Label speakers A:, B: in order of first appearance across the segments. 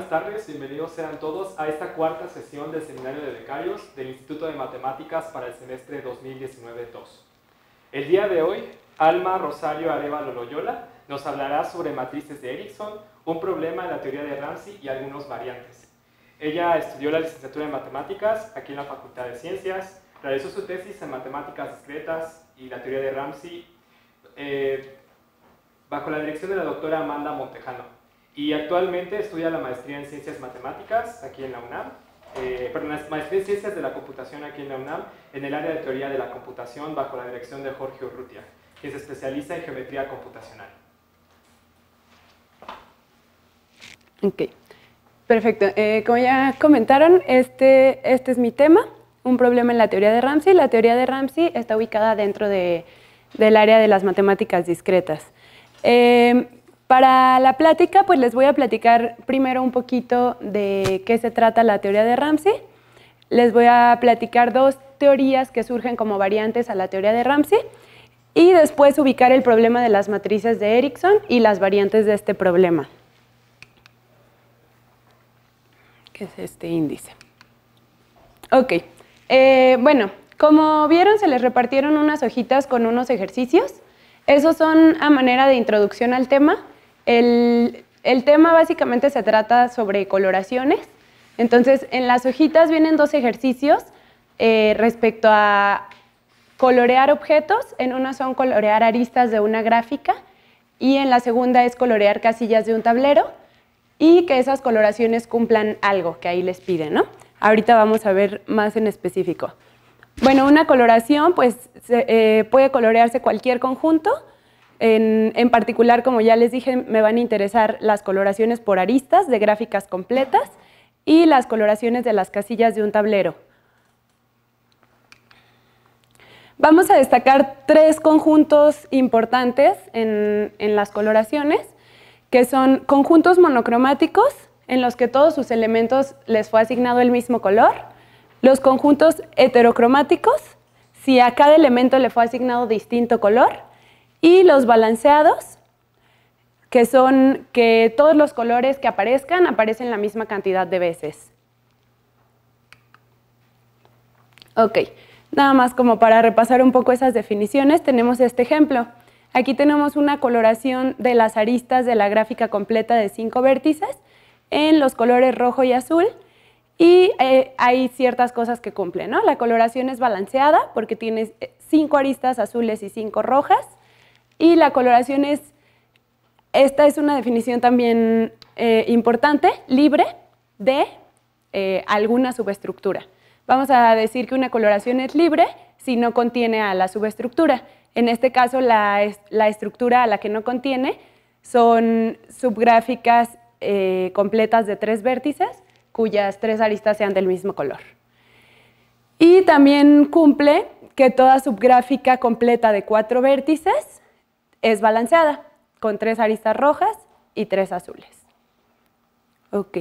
A: buenas tardes, bienvenidos sean todos a esta cuarta sesión del Seminario de Becarios del Instituto de Matemáticas para el semestre 2019-2. El día de hoy, Alma Rosario Arévalo Loyola nos hablará sobre matrices de Erickson, un problema en la teoría de Ramsey y algunos variantes. Ella estudió la licenciatura en Matemáticas aquí en la Facultad de Ciencias, realizó su tesis en Matemáticas Discretas y la teoría de Ramsey bajo la dirección de la doctora Amanda Montejano. Y actualmente estudia la maestría en Ciencias Matemáticas aquí en la UNAM, la maestría en Ciencias de la Computación aquí en la UNAM, en el área de Teoría de la Computación bajo la dirección de Jorge Urrutia, quien se especializa en Geometría Computacional.
B: Ok, perfecto. Como ya comentaron, este es mi tema, un problema en la teoría de Ramsey. La teoría de Ramsey está ubicada dentro del área de las matemáticas discretas. Para la plática, pues les voy a platicar primero un poquito de qué se trata la teoría de Ramsey. Les voy a platicar dos teorías que surgen como variantes a la teoría de Ramsey y después ubicar el problema de las matrices de Erickson y las variantes de este problema, que es este índice. Ok, bueno, como vieron, se les repartieron unas hojitas con unos ejercicios. Esos son a manera de introducción al tema. El tema básicamente se trata sobre coloraciones. Entonces, en las hojitas vienen dos ejercicios respecto a colorear objetos. En una son colorear aristas de una gráfica y en la segunda es colorear casillas de un tablero y que esas coloraciones cumplan algo que ahí les piden, ¿no? Ahorita vamos a ver más en específico. Bueno, una coloración pues puede colorearse cualquier conjunto. En particular, como ya les dije, me van a interesar las coloraciones por aristas de gráficas completas y las coloraciones de las casillas de un tablero. Vamos a destacar tres conjuntos importantes en las coloraciones, que son conjuntos monocromáticos, en los que todos sus elementos les fue asignado el mismo color, los conjuntos heterocromáticos, si a cada elemento le fue asignado distinto color, y los balanceados, que son que todos los colores que aparecen la misma cantidad de veces. Ok, nada más como para repasar un poco esas definiciones, tenemos este ejemplo. Aquí tenemos una coloración de las aristas de la gráfica completa de 5 vértices en los colores rojo y azul, y hay ciertas cosas que cumplen, ¿no? La coloración es balanceada porque tiene 5 aristas azules y 5 rojas, y la coloración esta es una definición también importante, libre de alguna subestructura. Vamos a decir que una coloración es libre si no contiene a la subestructura. En este caso, la estructura a la que no contiene son subgráficas completas de 3 vértices, cuyas 3 aristas sean del mismo color. Y también cumple que toda subgráfica completa de 4 vértices es balanceada, con 3 aristas rojas y 3 azules. Ok.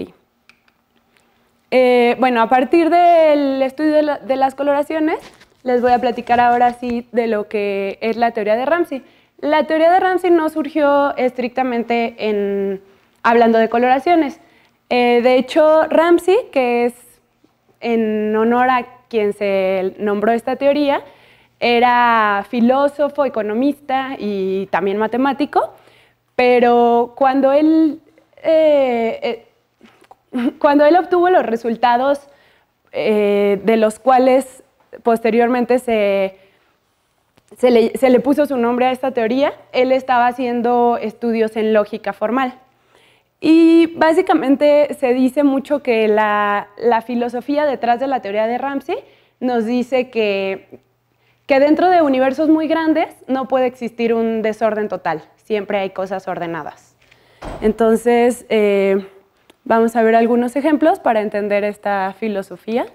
B: Bueno, a partir del estudio de las coloraciones, les voy a platicar ahora sí de lo que es la teoría de Ramsey. La teoría de Ramsey no surgió estrictamente hablando de coloraciones. De hecho, Ramsey, que es en honor a quien se nombró esta teoría, era filósofo, economista y también matemático, pero cuando él obtuvo los resultados de los cuales posteriormente se le puso su nombre a esta teoría, él estaba haciendo estudios en lógica formal. Y básicamente se dice mucho que la filosofía detrás de la teoría de Ramsey nos dice que dentro de universos muy grandes no puede existir un desorden total, siempre hay cosas ordenadas. Entonces, vamos a ver algunos ejemplos para entender esta filosofía.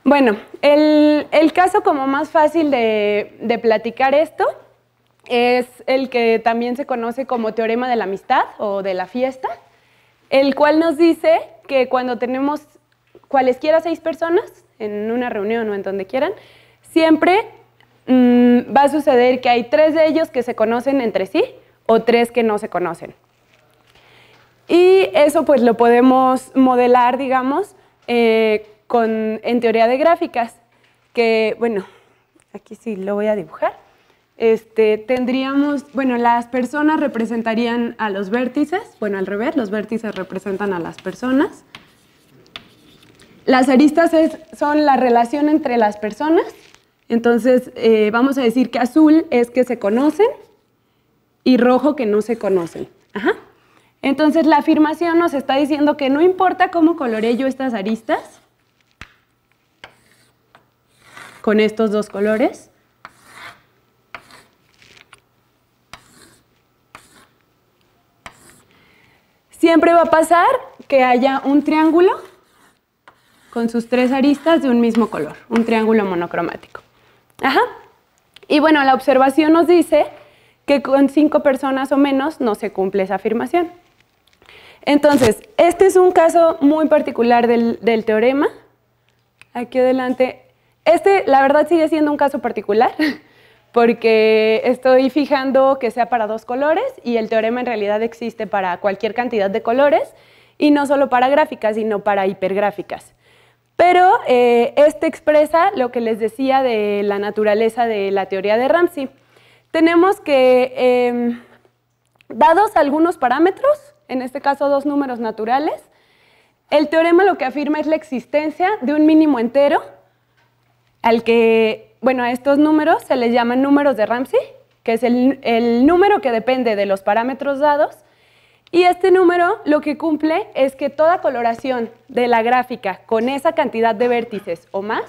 B: Bueno, el caso como más fácil de platicar esto es el que también se conoce como teorema de la amistad o de la fiesta, el cual nos dice que cuando tenemos cualesquiera 6 personas en una reunión o en donde quieran, siempre va a suceder que hay 3 de ellos que se conocen entre sí o 3 que no se conocen. Y eso pues lo podemos modelar, digamos, en teoría de gráficas, que, bueno, aquí sí lo voy a dibujar. Tendríamos, bueno, las personas representarían a los vértices, bueno, al revés, los vértices representan a las personas. Las aristas son la relación entre las personas, entonces vamos a decir que azul es que se conocen y rojo que no se conocen. Ajá. Entonces la afirmación nos está diciendo que no importa cómo coloree yo estas aristas, con estos dos colores, siempre va a pasar que haya un triángulo con sus tres aristas de un mismo color, un triángulo monocromático. Ajá. Y bueno, la observación nos dice que con 5 personas o menos no se cumple esa afirmación. Entonces, este es un caso muy particular del teorema. Aquí adelante. La verdad, sigue siendo un caso particular, porque estoy fijando que sea para 2 colores y el teorema en realidad existe para cualquier cantidad de colores y no solo para gráficas, sino para hipergráficas. Pero expresa lo que les decía de la naturaleza de la teoría de Ramsey. Tenemos que, dados algunos parámetros, en este caso 2 números naturales, el teorema lo que afirma es la existencia de un mínimo entero al que, bueno, a estos números se les llaman números de Ramsey, que es el número que depende de los parámetros dados, y este número lo que cumple es que toda coloración de la gráfica con esa cantidad de vértices o más,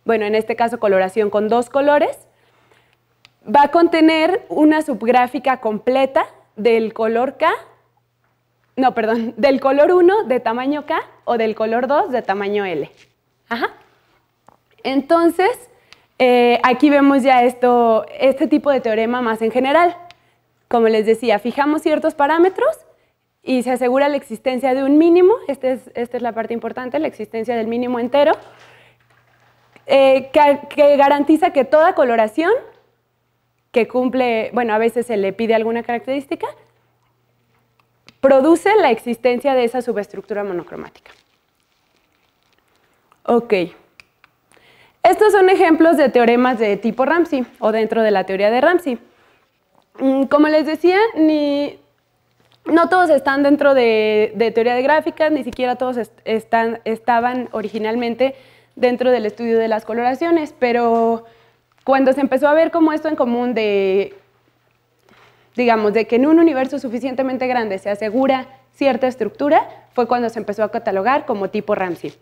B: bueno, en este caso coloración con 2 colores, va a contener una subgráfica completa del color K, no, perdón, del color 1 de tamaño K o del color 2 de tamaño L. Ajá. Entonces, aquí vemos ya este tipo de teorema más en general. Como les decía, fijamos ciertos parámetros y se asegura la existencia de un mínimo, esta es la parte importante, la existencia del mínimo entero, que garantiza que toda coloración que cumple, bueno, a veces se le pide alguna característica, produce la existencia de esa subestructura monocromática. Ok. Estos son ejemplos de teoremas de tipo Ramsey o dentro de la teoría de Ramsey. Como les decía, no todos están dentro de teoría de gráficas, ni siquiera todos estaban originalmente dentro del estudio de las coloraciones, pero cuando se empezó a ver como esto en común digamos, de que en un universo suficientemente grande se asegura cierta estructura, fue cuando se empezó a catalogar como tipo Ramsey.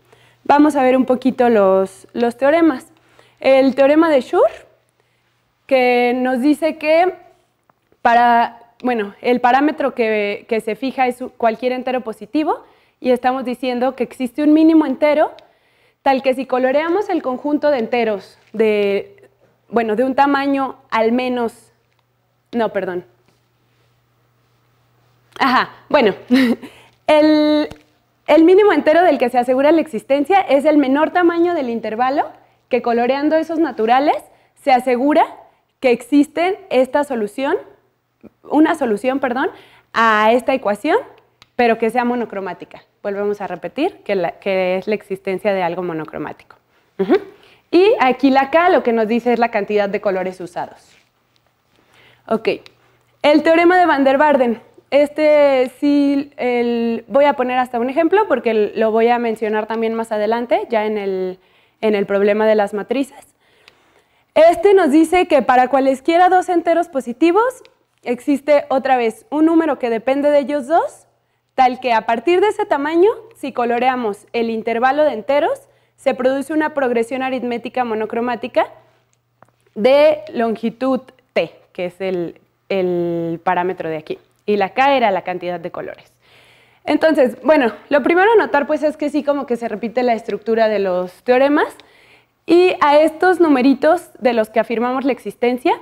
B: Vamos a ver un poquito los teoremas. El teorema de Schur, que nos dice que el parámetro que se fija es cualquier entero positivo, y estamos diciendo que existe un mínimo entero, tal que si coloreamos el conjunto de enteros de un tamaño al menos, no, perdón. Ajá, bueno, el mínimo entero del que se asegura la existencia es el menor tamaño del intervalo que coloreando esos naturales se asegura que existe una solución a esta ecuación, pero que sea monocromática. Volvemos a repetir que es la existencia de algo monocromático. Y aquí la K lo que nos dice es la cantidad de colores usados. Ok, el teorema de Van der Waerden. Voy a poner hasta un ejemplo porque lo voy a mencionar también más adelante, ya en el problema de las matrices. Nos dice que para cualesquiera 2 enteros positivos existe otra vez un número que depende de ellos dos, tal que a partir de ese tamaño, si coloreamos el intervalo de enteros, se produce una progresión aritmética monocromática de longitud t, que es el parámetro de aquí. Y la K era la cantidad de colores. Entonces, bueno, lo primero a notar pues es que sí como que se repite la estructura de los teoremas, y a estos numeritos de los que afirmamos la existencia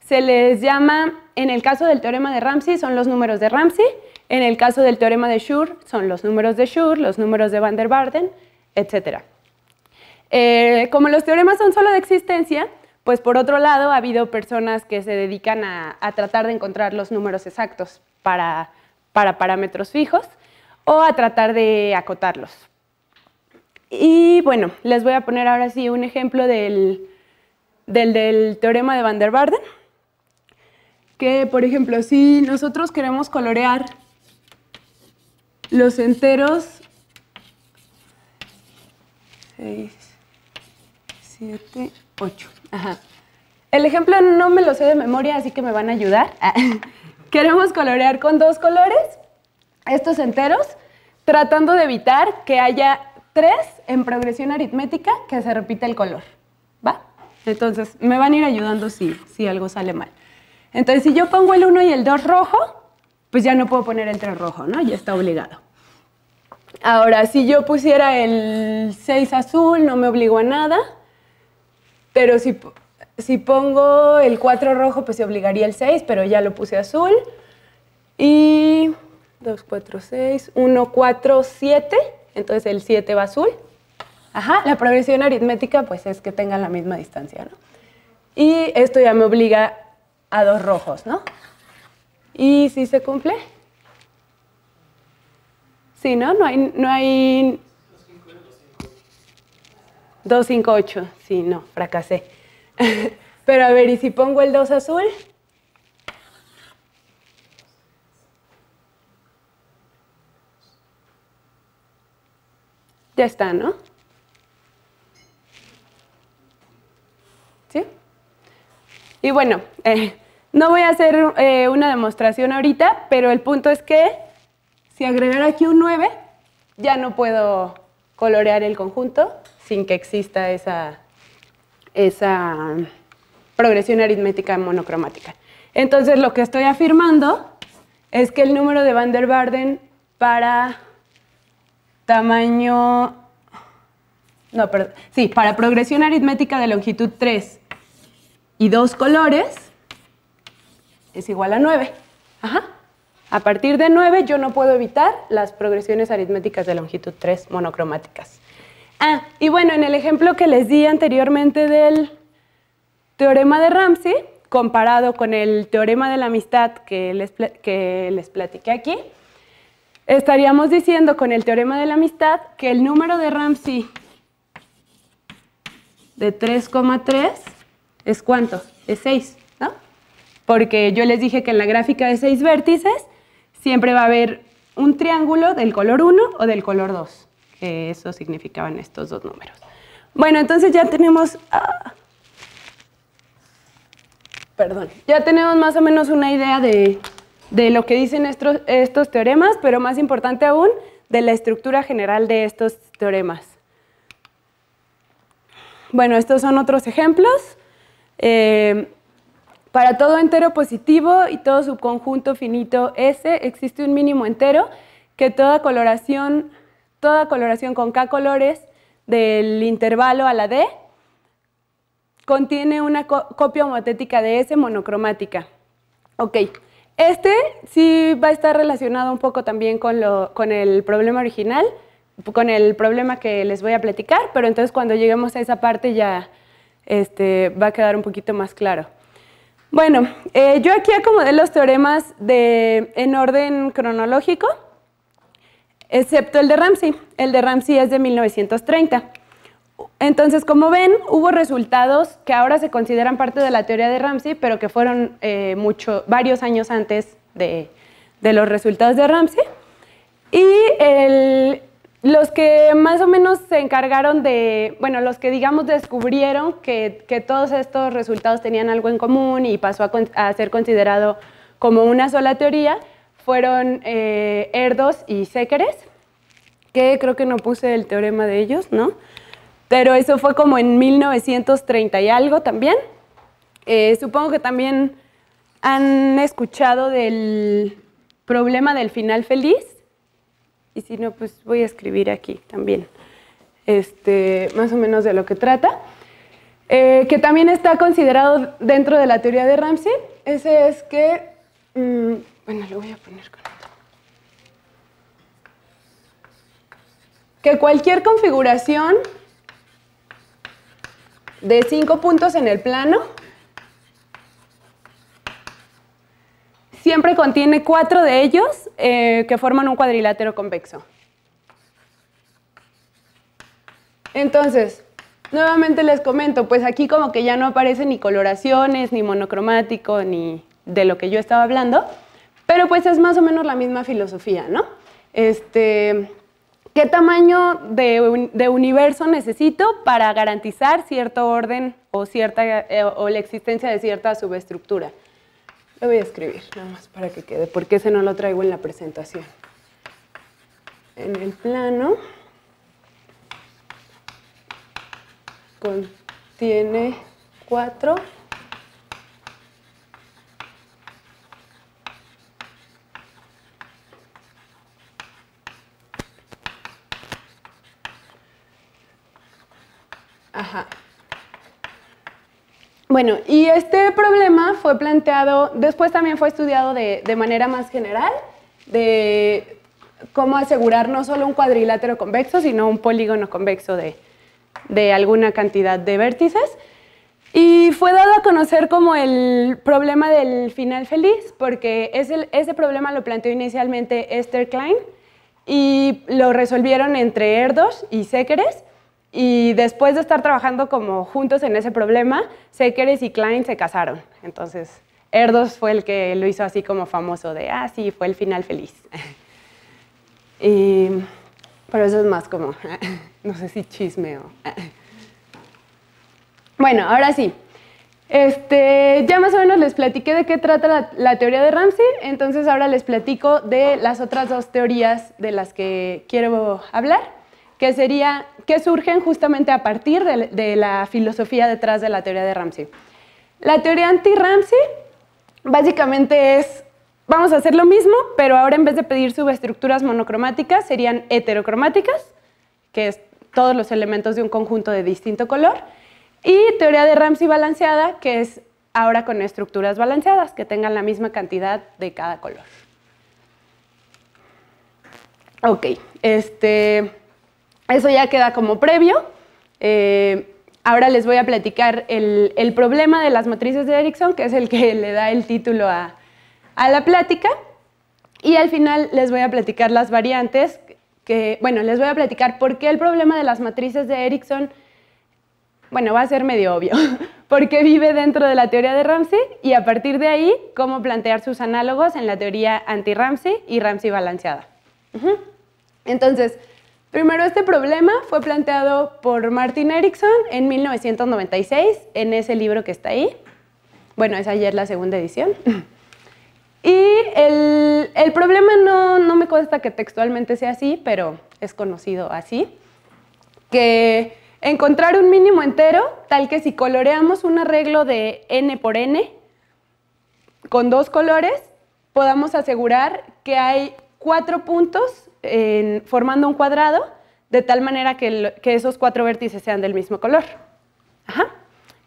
B: se les llama, en el caso del teorema de Ramsey son los números de Ramsey, en el caso del teorema de Schur son los números de Schur, los números de Van der Waerden, etc. Como los teoremas son solo de existencia, pues por otro lado ha habido personas que se dedican a tratar de encontrar los números exactos para para parámetros fijos o a tratar de acotarlos. Y bueno, les voy a poner ahora sí un ejemplo del teorema de Van der Waals, que por ejemplo, si nosotros queremos colorear los enteros 6, 7, 8. Ajá. El ejemplo no me lo sé de memoria, así que me van a ayudar. Queremos colorear con 2 colores estos enteros, tratando de evitar que haya 3 en progresión aritmética que se repita el color. ¿Va? Entonces, me van a ir ayudando si algo sale mal. Entonces, si yo pongo el 1 y el 2 rojo, pues ya no puedo poner el 3 rojo, ¿no? Ya está obligado. Ahora, si yo pusiera el 6 azul, no me obligo a nada, pero si pongo el 4 rojo, pues se obligaría el 6, pero ya lo puse azul. Y 2, 4, 6, 1, 4, 7, entonces el 7 va azul. Ajá, la progresión aritmética pues es que tengan la misma distancia, ¿no? Y esto ya me obliga a 2 rojos, ¿no? ¿Y si se cumple? Sí, ¿no? No hay 2, 5, 8. Sí, no, fracasé. Pero a ver, ¿y si pongo el 2 azul? Ya está, ¿no? ¿Sí? Y bueno, no voy a hacer una demostración ahorita, pero el punto es que si agregara aquí un 9, ya no puedo colorear el conjunto sin que exista esa progresión aritmética monocromática. Entonces, lo que estoy afirmando es que el número de Van der Waals para tamaño... No, perdón. Sí, para progresión aritmética de longitud 3 y 2 colores es igual a 9. Ajá. A partir de 9 yo no puedo evitar las progresiones aritméticas de longitud 3 monocromáticas. Ah, y bueno, en el ejemplo que les di anteriormente del teorema de Ramsey, comparado con el teorema de la amistad que les platiqué aquí, estaríamos diciendo con el teorema de la amistad que el número de Ramsey de 3,3 es ¿cuánto? Es 6, ¿no? Porque yo les dije que en la gráfica de 6 vértices siempre va a haber un triángulo del color 1 o del color 2. Que eso significaban estos dos números. Bueno, entonces ya tenemos... ya tenemos más o menos una idea de lo que dicen estos teoremas, pero más importante aún, de la estructura general de estos teoremas. Bueno, estos son otros ejemplos. Para todo entero positivo y todo subconjunto finito S existe un mínimo entero que toda coloración con K colores del intervalo a la D contiene una copia homotética de S monocromática. Ok, este sí va a estar relacionado un poco también con el problema original, con el problema que les voy a platicar, pero entonces cuando lleguemos a esa parte ya va a quedar un poquito más claro. Bueno, yo aquí acomodé los teoremas en orden cronológico, excepto el de Ramsey. El de Ramsey es de 1930. Entonces, como ven, hubo resultados que ahora se consideran parte de la teoría de Ramsey, pero que fueron varios años antes de los resultados de Ramsey. Y los que más o menos se encargaron los que digamos descubrieron que todos estos resultados tenían algo en común y pasó a ser considerado como una sola teoría, fueron Erdős y Sekeres, que creo que no puse el teorema de ellos, ¿no? Pero eso fue como en 1930 y algo también. Supongo que también han escuchado del problema del final feliz. Y si no, pues voy a escribir aquí también, más o menos de lo que trata. Que también está considerado dentro de la teoría de Ramsey. Ese es que... bueno, lo voy a poner con esto. Que cualquier configuración de 5 puntos en el plano siempre contiene 4 de ellos que forman un cuadrilátero convexo. Entonces, nuevamente les comento, pues aquí como que ya no aparecen ni coloraciones, ni monocromático, ni de lo que yo estaba hablando, pero pues es más o menos la misma filosofía, ¿no? ¿Qué tamaño de universo necesito para garantizar cierto orden o la existencia de cierta subestructura? Lo voy a escribir, nada más para que quede, porque ese no lo traigo en la presentación. En el plano contiene 4 Ajá. Bueno, y este problema fue planteado, después también fue estudiado de manera más general, de cómo asegurar no solo un cuadrilátero convexo, sino un polígono convexo de alguna cantidad de vértices. Y fue dado a conocer como el problema del final feliz, porque ese problema lo planteó inicialmente Esther Klein y lo resolvieron entre Erdős y Sekeres. Y después de estar trabajando como juntos en ese problema, Sekeres y Klein se casaron. Entonces, Erdős fue el que lo hizo así como famoso de, sí, fue el final feliz. Pero eso es más como, no sé si chisme o... Bueno, ahora sí. Ya más o menos les platiqué de qué trata la teoría de Ramsey, entonces ahora les platico de las otras 2 teorías de las que quiero hablar, que surgen justamente a partir de la filosofía detrás de la teoría de Ramsey. La teoría anti-Ramsey básicamente es, vamos a hacer lo mismo, pero ahora en vez de pedir subestructuras monocromáticas, serían heterocromáticas, que es todos los elementos de un conjunto de distinto color, y teoría de Ramsey balanceada, que es ahora con estructuras balanceadas, que tengan la misma cantidad de cada color. Ok, eso ya queda como previo. Ahora les voy a platicar el problema de las matrices de Erickson, que es el que le da el título a la plática. Y al final les voy a platicar las variantes, les voy a platicar por qué el problema de las matrices de Erickson, va a ser medio obvio, porque vive dentro de la teoría de Ramsey y a partir de ahí, cómo plantear sus análogos en la teoría anti-Ramsey y Ramsey balanceada. Entonces, primero, este problema fue planteado por Martin Erickson en 1996, en ese libro que está ahí. Bueno, es ayer la segunda edición. Y el problema no me consta que textualmente sea así, pero es conocido así, que encontrar un mínimo entero, tal que si coloreamos un arreglo de n por n, con 2 colores, podamos asegurar que hay 4 puntos formando un cuadrado, de tal manera que esos 4 vértices sean del mismo color.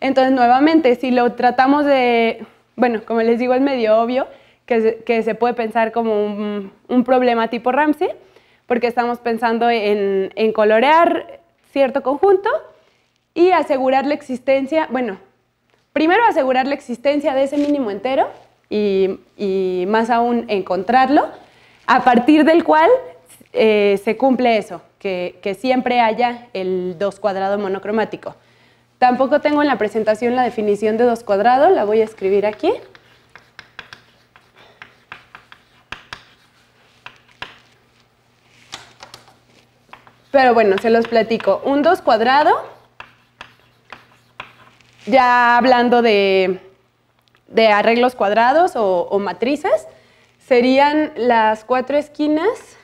B: Entonces, nuevamente, si lo tratamos de, como les digo, es medio obvio que se puede pensar como un problema tipo Ramsey, porque estamos pensando en colorear cierto conjunto y asegurar la existencia, primero asegurar la existencia de ese mínimo entero y más aún encontrarlo, a partir del cual se cumple eso, que siempre haya el 2 cuadrado monocromático. Tampoco tengo en la presentación la definición de 2 cuadrado, la voy a escribir aquí. Pero se los platico. Un 2 cuadrado, ya hablando de arreglos cuadrados o matrices, serían las 4 esquinas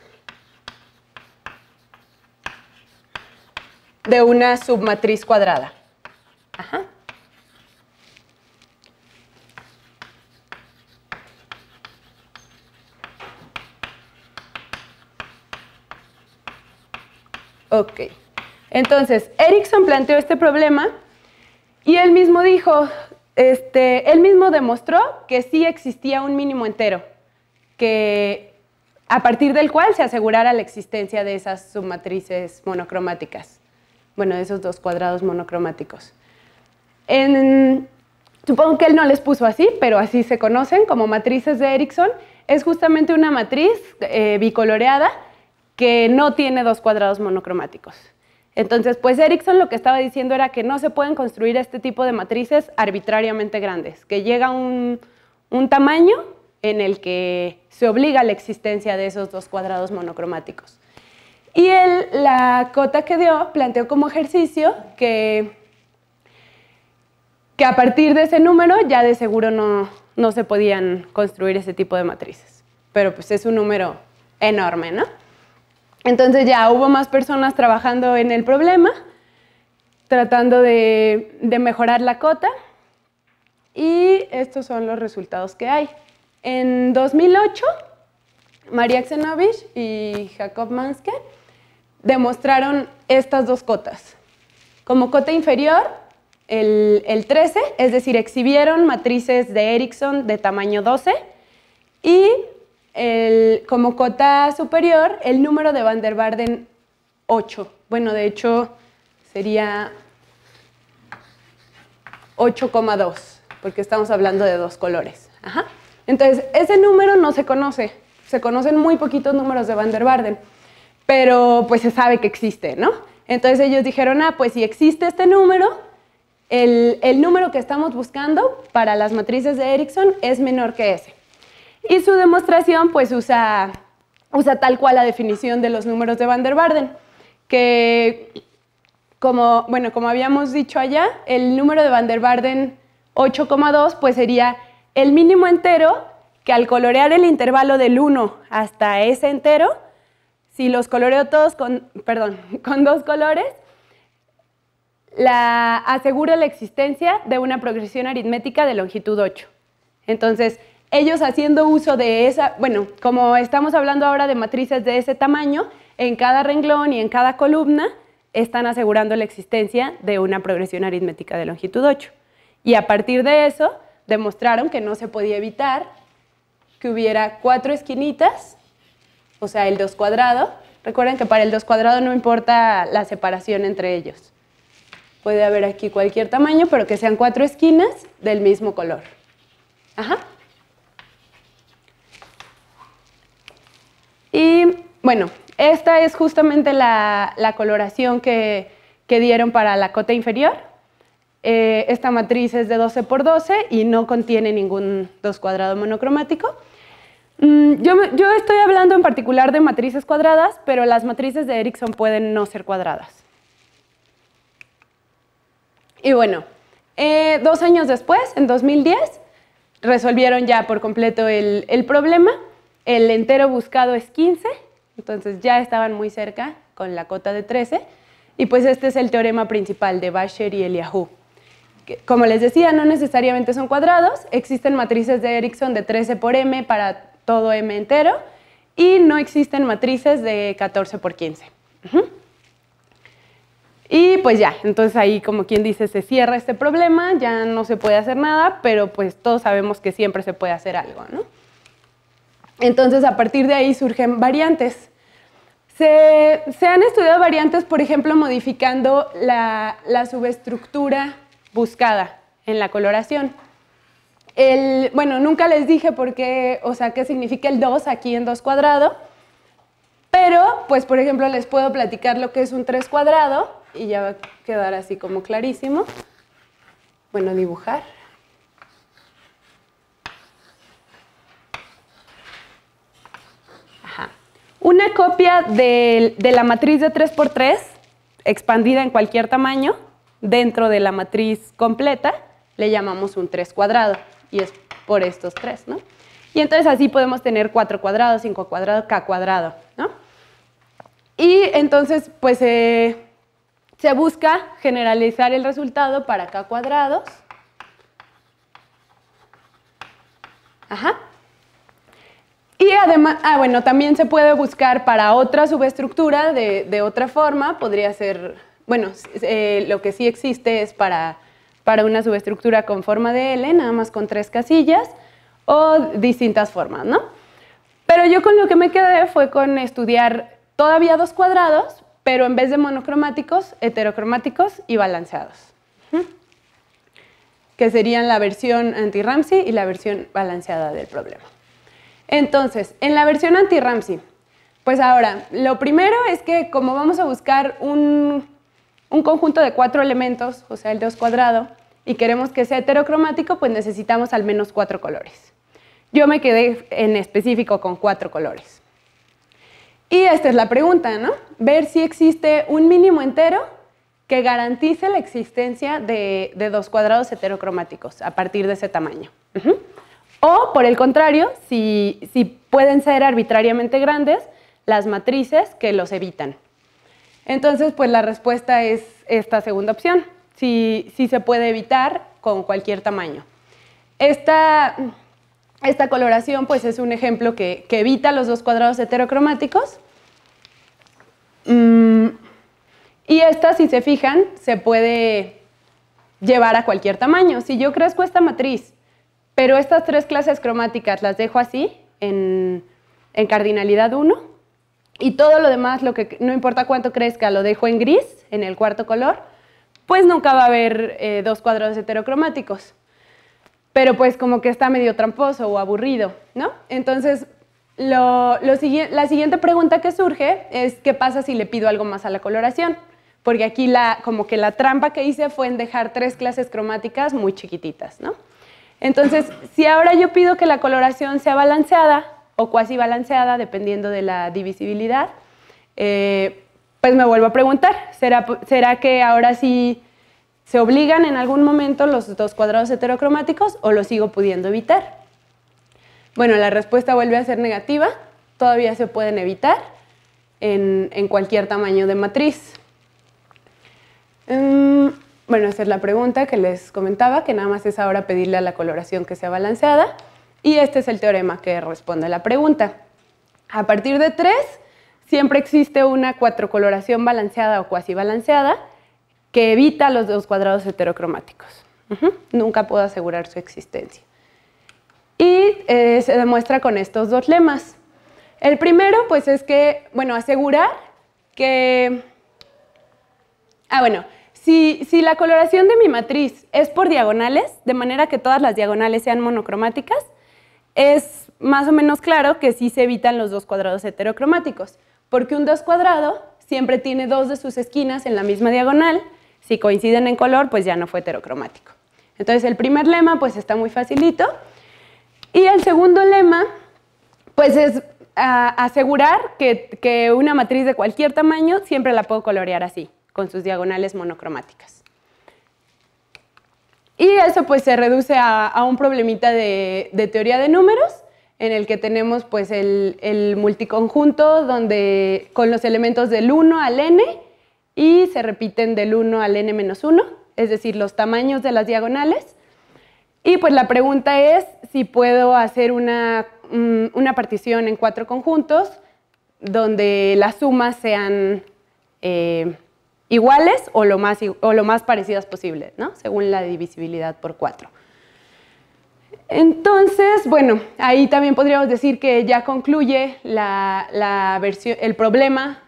B: de una submatriz cuadrada. Ok, entonces Erickson planteó este problema y él mismo dijo, él mismo demostró que sí existía un mínimo entero, que a partir del cual se asegurara la existencia de esas submatrices monocromáticas, de esos 2 cuadrados monocromáticos. supongo que él no les puso así, pero así se conocen como matrices de Erickson. Es justamente una matriz bicoloreada que no tiene dos cuadrados monocromáticos. Entonces, pues Erickson lo que estaba diciendo era que no se pueden construir este tipo de matrices arbitrariamente grandes, que llega un tamaño en el que se obliga a la existencia de esos dos cuadrados monocromáticos. Y él, la cota que dio, planteó como ejercicio que a partir de ese número ya de seguro no se podían construir ese tipo de matrices. Pero pues es un número enorme, ¿no? Entonces ya hubo más personas trabajando en el problema, tratando de mejorar la cota, y estos son los resultados que hay. En 2008, Maria Xenovich y Jacob Manske demostraron estas dos cotas. Como cota inferior, el 13, es decir, exhibieron matrices de Erickson de tamaño 12, y como cota superior, el número de Van der Waerden 8. Bueno, de hecho, sería 8,2, porque estamos hablando de dos colores. Ajá. Entonces, ese número no se conoce. Se conocen muy poquitos números de Van der Waerden, pero pues se sabe que existe, ¿no? Entonces ellos dijeron, pues si existe este número, el número que estamos buscando para las matrices de Erickson es menor que ese. Y su demostración pues usa tal cual la definición de los números de Van der Waerden, que como habíamos dicho allá, el número de Van der Waerden 8,2 pues sería el mínimo entero que al colorear el intervalo del 1 hasta ese entero, si los coloreo todos con dos colores, asegura la existencia de una progresión aritmética de longitud 8. Entonces, ellos haciendo uso de esa, como estamos hablando ahora de matrices de ese tamaño, en cada renglón y en cada columna están asegurando la existencia de una progresión aritmética de longitud 8. Y a partir de eso, demostraron que no se podía evitar que hubiera 4 esquinitas, o sea, el 2 cuadrado. Recuerden que para el 2 cuadrado no importa la separación entre ellos. Puede haber aquí cualquier tamaño, pero que sean 4 esquinas del mismo color. Ajá. Y bueno, esta es justamente la coloración que dieron para la cota inferior. Esta matriz es de 12 por 12 y no contiene ningún 2 cuadrado monocromático. Yo estoy hablando en particular de matrices cuadradas, pero las matrices de Erickson pueden no ser cuadradas. Y bueno, 2 años después, en 2010, resolvieron ya por completo el problema. El entero buscado es 15, entonces ya estaban muy cerca con la cota de 13. Y pues este es el teorema principal de Basher y Eliahu. Como les decía, no necesariamente son cuadrados, existen matrices de Erickson de 13 por m para todo m entero, y no existen matrices de 14 por 15. Y pues ya, entonces ahí como quien dice se cierra este problema, ya no se puede hacer nada, pero pues todos sabemos que siempre se puede hacer algo, ¿no? Entonces a partir de ahí surgen variantes. Se han estudiado variantes, por ejemplo, modificando la subestructura buscada en la coloración. Nunca les dije por qué, qué significa el 2 aquí en 2 cuadrado, pero, pues, por ejemplo, les puedo platicar lo que es un 3 cuadrado y ya va a quedar así como clarísimo. Bueno, dibujar. Ajá. Una copia de la matriz de 3 por 3, expandida en cualquier tamaño, dentro de la matriz completa, le llamamos un 3 cuadrado, y es por estos 3, ¿no? Y entonces así podemos tener 4 cuadrados, 5 cuadrados, k cuadrado, ¿no? Y entonces, pues, se busca generalizar el resultado para k cuadrados. Ajá. Y además, también se puede buscar para otra subestructura de otra forma, podría ser, lo que sí existe es para una subestructura con forma de L, nada más con 3 casillas, o distintas formas, ¿no? Pero yo con lo que me quedé fue con estudiar todavía 2 cuadrados, pero en vez de monocromáticos, heterocromáticos y balanceados. que serían la versión anti-Ramsey y la versión balanceada del problema. Entonces, en la versión anti-Ramsey, pues ahora, lo primero es que como vamos a buscar un conjunto de 4 elementos, o sea, el 2 cuadrado, y queremos que sea heterocromático, pues necesitamos al menos 4 colores. Yo me quedé en específico con 4 colores. Y esta es la pregunta, ¿no? Ver si existe un mínimo entero que garantice la existencia de 2 cuadrados heterocromáticos a partir de ese tamaño. O, por el contrario, si pueden ser arbitrariamente grandes las matrices que los evitan. Entonces, pues la respuesta es esta segunda opción, si se puede evitar con cualquier tamaño. Esta coloración pues es un ejemplo que evita los 2 cuadrados heterocromáticos. Y esta, si se fijan, se puede llevar a cualquier tamaño. Si yo crezco esta matriz, pero estas 3 clases cromáticas las dejo así, en cardinalidad 1, y todo lo demás, no importa cuánto crezca, lo dejo en gris, en el cuarto color, pues nunca va a haber 2 cuadrados heterocromáticos. Pero pues como que está medio tramposo o aburrido, ¿no? Entonces, la siguiente pregunta que surge es ¿qué pasa si le pido algo más a la coloración? Porque aquí como que la trampa que hice fue en dejar 3 clases cromáticas muy chiquititas, ¿no? Entonces, si ahora yo pido que la coloración sea balanceada o cuasi balanceada, dependiendo de la divisibilidad, pues me vuelvo a preguntar, ¿será que ahora sí se obligan en algún momento los 2 cuadrados heterocromáticos o los sigo pudiendo evitar? Bueno, la respuesta vuelve a ser negativa, todavía se pueden evitar en cualquier tamaño de matriz. Bueno, esa es la pregunta que les comentaba, que nada más es ahora pedirle a la coloración que sea balanceada, y este es el teorema que responde a la pregunta. A partir de 3, siempre existe una cuatrocoloración balanceada o cuasi balanceada que evita los 2 cuadrados heterocromáticos. Nunca puedo asegurar su existencia. Y se demuestra con estos 2 lemas. El primero, pues es que, bueno, asegurar que... Si la coloración de mi matriz es por diagonales, de manera que todas las diagonales sean monocromáticas, es más o menos claro que sí se evitan los 2 cuadrados heterocromáticos, porque un 2 cuadrado siempre tiene 2 de sus esquinas en la misma diagonal. Si coinciden en color, pues ya no fue heterocromático. Entonces, el primer lema, pues está muy facilito. Y el segundo lema, pues es asegurar que una matriz de cualquier tamaño siempre la puedo colorear así, con sus diagonales monocromáticas. Y eso pues se reduce a un problemita de teoría de números, en el que tenemos pues el multiconjunto donde, con los elementos del 1 al n, y se repiten del 1 al n-1, es decir, los tamaños de las diagonales. Y pues la pregunta es si puedo hacer una partición en 4 conjuntos donde las sumas sean iguales o lo más parecidas posible, ¿no? Según la divisibilidad por 4. Entonces, bueno, ahí también podríamos decir que ya concluye el problema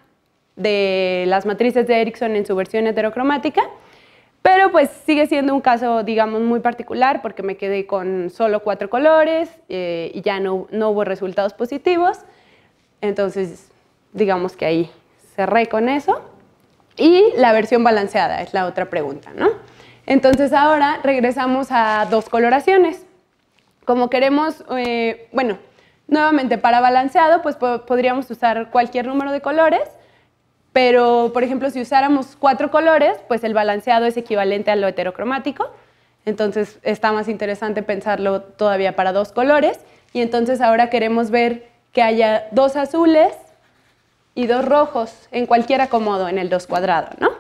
B: de las matrices de Erickson en su versión heterocromática, pero pues sigue siendo un caso, digamos, muy particular porque me quedé con solo 4 colores y ya no hubo resultados positivos. Entonces, digamos que ahí cerré con eso. Y la versión balanceada es la otra pregunta, ¿no? Entonces ahora regresamos a 2 coloraciones. Como queremos, bueno, nuevamente para balanceado, pues podríamos usar cualquier número de colores, pero, por ejemplo, si usáramos 4 colores, pues el balanceado es equivalente a lo heterocromático. Entonces está más interesante pensarlo todavía para 2 colores. Y entonces ahora queremos ver que haya 2 azules y 2 rojos en cualquier acomodo en el 2 cuadrado, ¿no?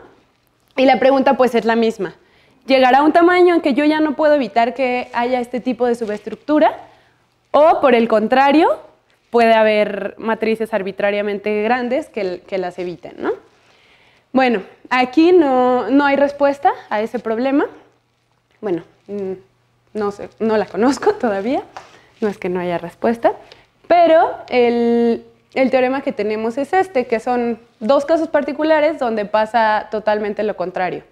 B: Y la pregunta pues es la misma. ¿Llegará un tamaño en que yo ya no puedo evitar que haya este tipo de subestructura? ¿O por el contrario, puede haber matrices arbitrariamente grandes que las eviten, ¿no? Bueno, aquí no hay respuesta a ese problema. Bueno, no sé, no la conozco todavía, no es que no haya respuesta, pero el teorema que tenemos es este, que son 2 casos particulares donde pasa totalmente lo contrario.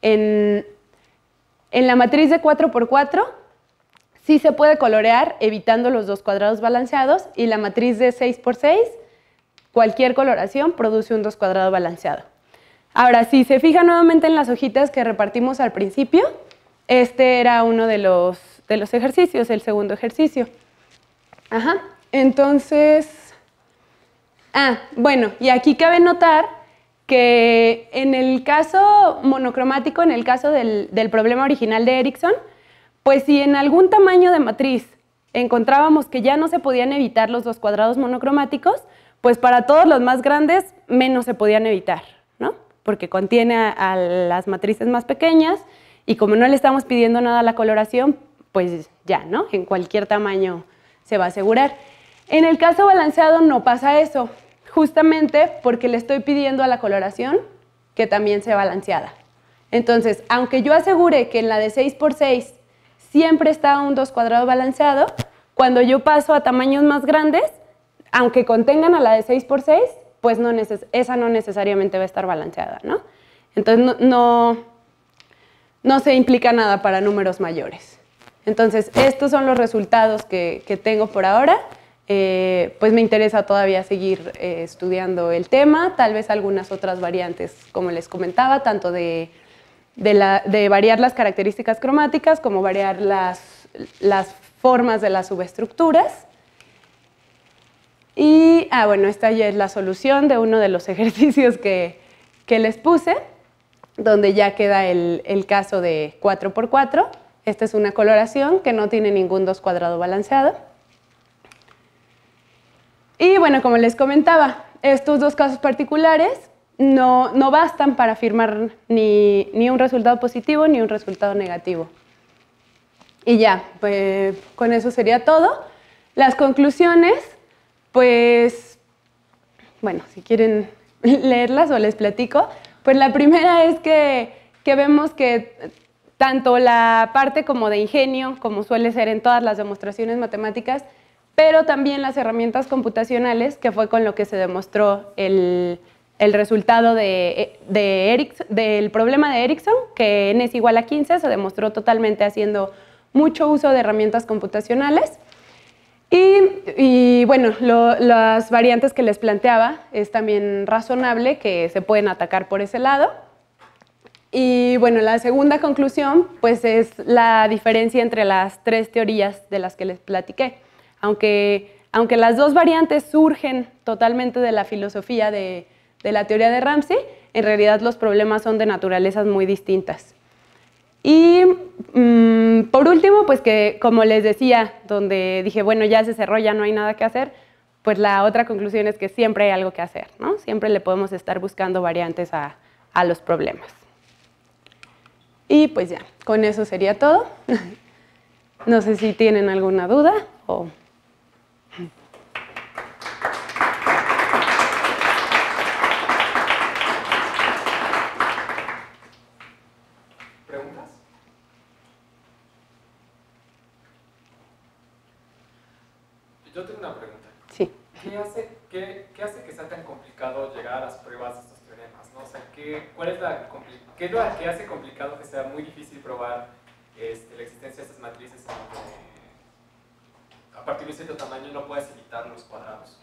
B: En En la matriz de 4×4 sí se puede colorear evitando los dos cuadrados balanceados, y la matriz de 6×6, cualquier coloración produce un 2 cuadrado balanceado. Ahora, si se fija nuevamente en las hojitas que repartimos al principio, este era uno de los ejercicios, el segundo ejercicio. Ajá. Entonces, bueno, y aquí cabe notar que en el caso monocromático, en el caso del problema original de Erickson, pues si en algún tamaño de matriz encontrábamos que ya no se podían evitar los dos cuadrados monocromáticos, pues para todos los más grandes menos se podían evitar, ¿no? Porque contiene a las matrices más pequeñas, y como no le estamos pidiendo nada a la coloración, pues ya, ¿no? En cualquier tamaño se va a asegurar. En el caso balanceado no pasa eso, justamente porque le estoy pidiendo a la coloración que también sea balanceada. Entonces, aunque yo asegure que en la de 6×6 siempre está un 2 cuadrado balanceado, cuando yo paso a tamaños más grandes, aunque contengan a la de 6×6, pues esa no necesariamente va a estar balanceada, ¿no? Entonces, no se implica nada para números mayores. Entonces, estos son los resultados que tengo por ahora. Pues me interesa todavía seguir estudiando el tema, tal vez algunas otras variantes, como les comentaba, tanto de variar las características cromáticas como variar las formas de las subestructuras. Y, bueno, esta ya es la solución de uno de los ejercicios que les puse, donde ya queda el caso de 4×4. Esta es una coloración que no tiene ningún 2 cuadrado balanceado. Y bueno, como les comentaba, estos dos casos particulares no bastan para afirmar ni un resultado positivo ni un resultado negativo. Y ya, pues con eso sería todo. Las conclusiones, pues, bueno, si quieren leerlas o les platico, pues la primera es que vemos que tanto la parte como de ingenio, como suele ser en todas las demostraciones matemáticas, pero también las herramientas computacionales, que fue con lo que se demostró el resultado del problema de Erickson, que n es igual a 15, se demostró totalmente haciendo mucho uso de herramientas computacionales. Y bueno, las variantes que les planteaba es también razonable que se pueden atacar por ese lado. Y bueno, la segunda conclusión pues es la diferencia entre las tres teorías de las que les platiqué. Aunque las dos variantes surgen totalmente de la filosofía de la teoría de Ramsey, en realidad los problemas son de naturalezas muy distintas. Y por último, pues que como les decía, donde dije, bueno, ya se cerró, ya no hay nada que hacer, pues la otra conclusión es que siempre hay algo que hacer, ¿no? Siempre le podemos estar buscando variantes a los problemas. Y pues ya, con eso sería todo. No sé si tienen alguna duda o...
A: ¿Preguntas? Yo tengo una pregunta.
B: Sí.
A: ¿Qué hace que sea tan complicado llegar a las pruebas de estos teoremas, ¿no? O sea, ¿qué es lo que hace complicado que sea muy difícil probar la existencia de estas matrices en donde a partir de cierto tamaño no puedes evitar los cuadrados?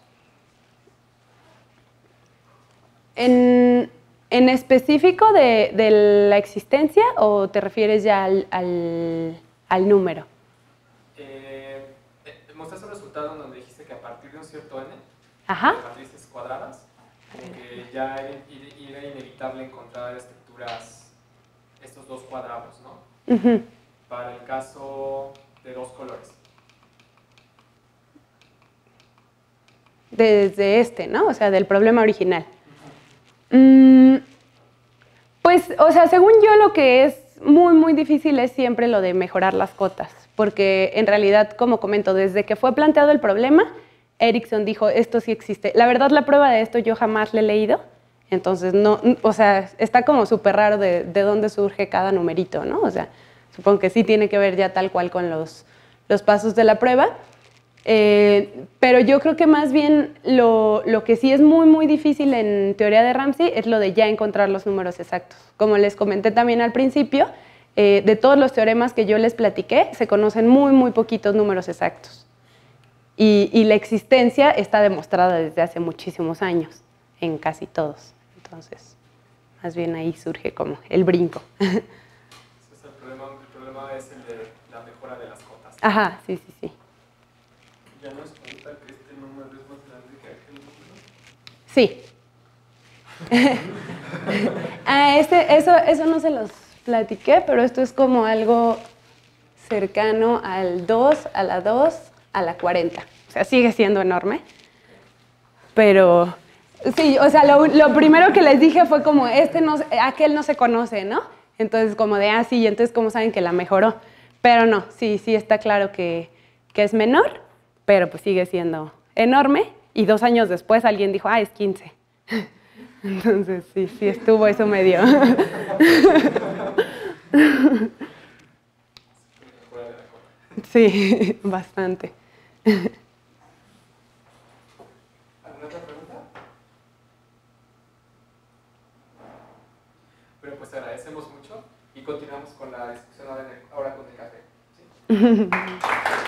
B: ¿En específico de la existencia o te refieres ya al número?
A: Mostraste un resultado en donde dijiste que a partir de un cierto n,
B: Ajá.
A: de matrices cuadradas, como que ya era inevitable encontrar estructuras, estos dos cuadrados, ¿no?
B: Uh-huh.
A: Para el caso de dos colores.
B: Desde ¿no? O sea, del problema original. Pues, o sea, según yo lo que es muy, muy difícil es siempre lo de mejorar las cotas, porque en realidad, como comento, desde que fue planteado el problema, Erickson dijo, esto sí existe. La verdad, la prueba de esto yo jamás la he leído, entonces no, o sea, está como súper raro de dónde surge cada numerito, ¿no? O sea, supongo que sí tiene que ver ya tal cual con los pasos de la prueba. Pero yo creo que más bien lo que sí es muy, muy difícil en teoría de Ramsey es lo de ya encontrar los números exactos. Como les comenté también al principio, de todos los teoremas que yo les platiqué, se conocen muy, muy poquitos números exactos. Y la existencia está demostrada desde hace muchísimos años, en casi todos. Entonces, más bien ahí surge como el brinco.
A: Entonces, el problema es el de la mejora de las cotas.
B: Ajá, sí, sí, sí.
C: ¿Ya nos cuenta que este número es más grande que aquel
B: Sí. Eso no se los platiqué, pero esto es como algo cercano al 2, a la 2, a la 40. O sea, sigue siendo enorme. Pero sí, o sea, lo primero que les dije fue como, aquel no se conoce, ¿no? Entonces, como de, sí, y entonces, ¿cómo saben que la mejoró? Pero no, sí está claro que es menor, pero pues sigue siendo enorme. Y 2 años después alguien dijo, es 15. Entonces, sí estuvo eso medio. Sí, bastante.
A: ¿Alguna otra pregunta? Bueno, pues agradecemos mucho y continuamos con la discusión ahora con el café. ¿Sí?